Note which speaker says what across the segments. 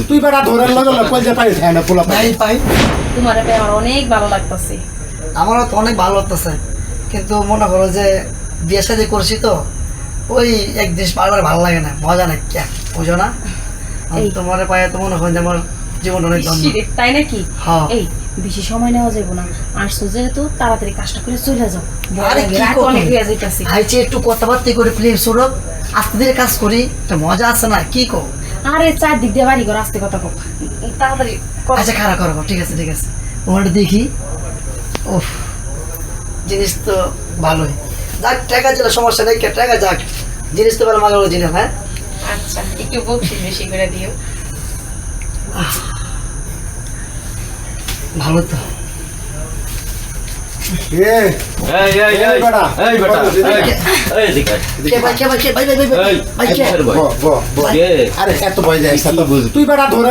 Speaker 1: তুই বেটা ধরে
Speaker 2: তোমার আমার অনেক ভালো লাগতেছে।
Speaker 3: আমারও তো অনেক ভালো লাগতেছে, কিন্তু মনে করো যে বিয়ে শাদী করছি তো ওই এক জিনিস বারবার ভালো লাগে না, মজা না কে বুঝো না? তোমার পায়ে তো মনে হয় যে আমার জীবন অনেক
Speaker 2: তাই নাকি?
Speaker 3: হ্যাঁ।
Speaker 2: এই বেশি সময় নেওয়া যাবে না, আসছো যেহেতু তাড়াতাড়ি কাজটা করে চলে যাও।
Speaker 3: আইছে একটু কথাবার্তা করে প্লিজ শোনো, আস্তে ধীরে কাজ করি, একটা মজা আছে না কি কো?
Speaker 2: আরে চারদিক দিয়ে বাড়ি ঘর আসতে কথা কো, তাড়াতাড়ি করো।
Speaker 3: আচ্ছা খারাপ করো, ঠিক আছে ঠিক আছে, তোমারটা দেখি। ওহ জিনিস তো ভালোই, যাক টাকা ছিল সমস্যা নেই, টাকা যাক, জিনিস তো ভালো মাগা জিনিস। হ্যাঁ
Speaker 2: আচ্ছা একটু বকশিশ বেশি করে দিও।
Speaker 3: ভালো তো
Speaker 1: তুই বেটা ধরে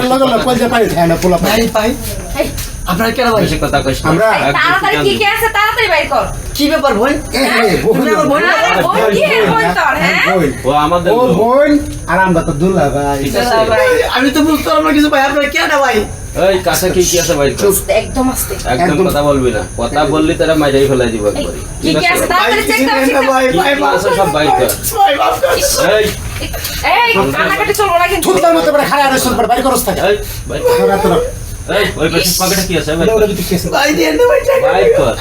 Speaker 3: আপনার কেন ভাই
Speaker 1: কথা আমরা
Speaker 2: তাড়াতাড়ি কি কি আছে তাড়াতাড়ি বাইর কর।
Speaker 3: কি ব্যাপার বোন?
Speaker 1: ও আমাদের বোন আর আমরা তো দুলা ভাই।
Speaker 3: আমি তো বুঝতে পারলাম না কিছু ভাই, আপনার কেন ভাই?
Speaker 4: এই কাছে কি কি আছে ভাই?
Speaker 2: একদম আস্তে,
Speaker 4: একদম কথা বলবি না, কথা বললি তারা মাইরাই ফেলাই দিব একবারে।
Speaker 2: কি কি আছে তাড়াতাড়ি চেক কর।
Speaker 3: ভাই ভাই
Speaker 4: আছে সব বাইর কর।
Speaker 3: ভাই মাফ কর।
Speaker 4: এই
Speaker 2: এই কানাকাটি চলবো না কিন্তু।
Speaker 1: থুতলার মতো বড় খাড়া রেস্ট করে বাইরে করছ থাকে।
Speaker 4: এই বাইর কর। এই ওই পাশে পকেটে কি আছে ভাই?
Speaker 3: ভাই দেন না ভাই টাকা।
Speaker 4: বাইর কর।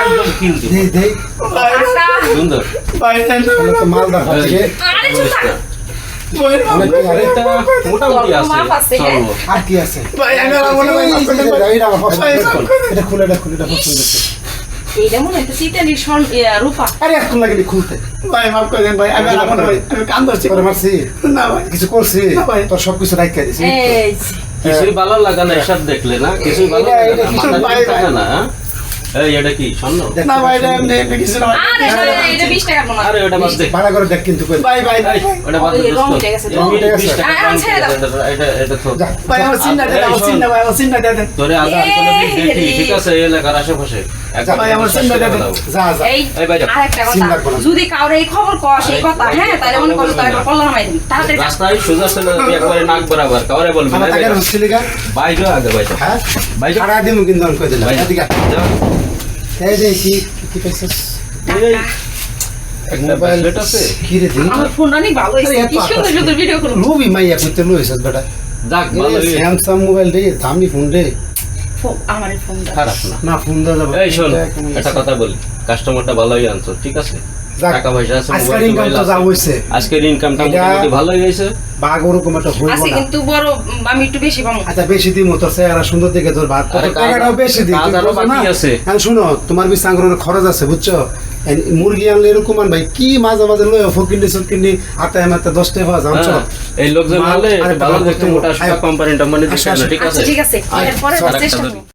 Speaker 4: একদম কিল দি।
Speaker 1: দেই
Speaker 4: সুন্দর।
Speaker 3: ভাই দেন না
Speaker 1: তো মালদার হাতে
Speaker 2: আরে চুপ থাক।
Speaker 1: অনেক আরে
Speaker 4: এটা মোটামুটি আছে। চলো।
Speaker 1: আর কি আছে
Speaker 3: ভাই আমি মনে হয়
Speaker 1: এটা খুলে পছন্দ হচ্ছে।
Speaker 2: এইটা মনে হচ্ছে সিটানির রূপা।
Speaker 1: আরে এখন লাগেনি খুলতে
Speaker 3: ভাই মাফ করে দেন ভাই, আমি মনে হয় আমি কান ধরছি।
Speaker 1: করে মারছি
Speaker 3: না ভাই
Speaker 1: কিছু করছি
Speaker 3: না ভাই।
Speaker 1: তোর সবকিছু রাখতে দিছি।
Speaker 2: এই
Speaker 4: কিছুই ভালো লাগে না এসব দেখলে না, কিছুই ভালো লাগে না, মাথা
Speaker 3: ভাই,
Speaker 4: ঠিক থাকে না। এই এটা কি স্বর্ণ?
Speaker 3: না ভাই এমনি কিছু না ভাই।
Speaker 2: আরে এটা 20 টাকার মনে হয়।
Speaker 4: আরে ওটা বাদ দে।
Speaker 1: ভাড়া করে দেখ কিন্তু কই
Speaker 3: ভাই ভাই ভাই
Speaker 4: ওটা বাদ দে।
Speaker 2: ওই রং উঠে গেছে, রং
Speaker 1: উঠে গেছে।
Speaker 4: এটা তো
Speaker 1: যা
Speaker 3: ভাই আমার চিন্তা দেন, আমার চিন্তা ভাই আমার চিন্তা দেন।
Speaker 4: তোরে আধার কোন দেখি ঠিক আছে এই এলাকার আশেপাশে একদম
Speaker 3: ভাই, আমার চিন্তা দেন।
Speaker 1: যা
Speaker 2: এই
Speaker 4: এই ভাই,
Speaker 2: আরেকটা
Speaker 1: চিন্তা
Speaker 2: কথা,
Speaker 1: করো না।
Speaker 2: যদি কাউরে এই খবর কয় সেই কথা, হ্যাঁ তাহলে মনে করো তাহলে কল্লা নামাই দিবি তাড়াতাড়ি।
Speaker 4: রাস্তায় সোজা চলে যাবি একবারে নাক বরাবর, কাউরে বলবি না।
Speaker 1: আমার টাকা হচ্ছিল গা
Speaker 4: বাইরে আগে বাইরে
Speaker 1: হ্যাঁ
Speaker 4: বাইরে
Speaker 1: ভাড়া দিমু কিন্তু আমি কই দিলাম
Speaker 4: বাইরে
Speaker 1: এদিকে এই যে কি পাইছিস
Speaker 4: একটা ব্যাসলেট আছে।
Speaker 1: কি রে দিন
Speaker 2: আমার ফোনটা অনেক ভালো হয়েছে, কি সুন্দর সুন্দর ভিডিও করো।
Speaker 1: লুবি মাইয়া কইতে লইছস বেটা
Speaker 4: যাক ভালো হয়েছে।
Speaker 1: স্যামসাং মোবাইল রে দামি ফোন রে
Speaker 2: আমার এই ফোনটা
Speaker 4: খারাপ না।
Speaker 1: না ফোন দাও যাবে
Speaker 4: এই শোন একটা কথা বলি, কাস্টমারটা ভালোই আনছো ঠিক আছে, টাকা পয়সা আছে,
Speaker 1: আজকের
Speaker 4: মোবাইল
Speaker 1: ইনকাম তো যা হইছে
Speaker 4: আজকের ইনকামটা
Speaker 1: এটা-
Speaker 4: মোটামুটি ভালোই হয়েছে।
Speaker 1: বাঘ ওরকম একটা হইব
Speaker 2: আছে
Speaker 1: না
Speaker 2: কিন্তু বড় আমি একটু বেশি পাবো।
Speaker 1: আচ্ছা বেশি দিমু তোর চেহারা সুন্দর দেখে তোর ভাত
Speaker 4: আরে
Speaker 1: টাকাটাও বেশি দিই
Speaker 4: কাজ আরো বাকি আছে।
Speaker 1: হ্যাঁ শুনো তোমার বি সাংগ্রহের খরচ আছে বুঝছো মুরগি আনলে এরকম আন ভাই কি মাঝে মাঝে লয় ফকিন্নি সকিন্নি আতায় মাতে 10 টাকা পাওয়া জানছো
Speaker 4: হ্যাঁ, এই লোকজন
Speaker 1: মাল-
Speaker 4: হলে
Speaker 1: আরে
Speaker 4: ভালো
Speaker 1: বাবা,
Speaker 4: দেখতে মোটা সোটা কোম্পানিটা মানে দিচ্ছে না ঠিক
Speaker 2: আচ্ছা
Speaker 4: আছে।
Speaker 2: ঠিক আছে, এরপরে
Speaker 1: আচ্ছা,
Speaker 2: চেষ্টা
Speaker 4: আরেকটা
Speaker 2: করব।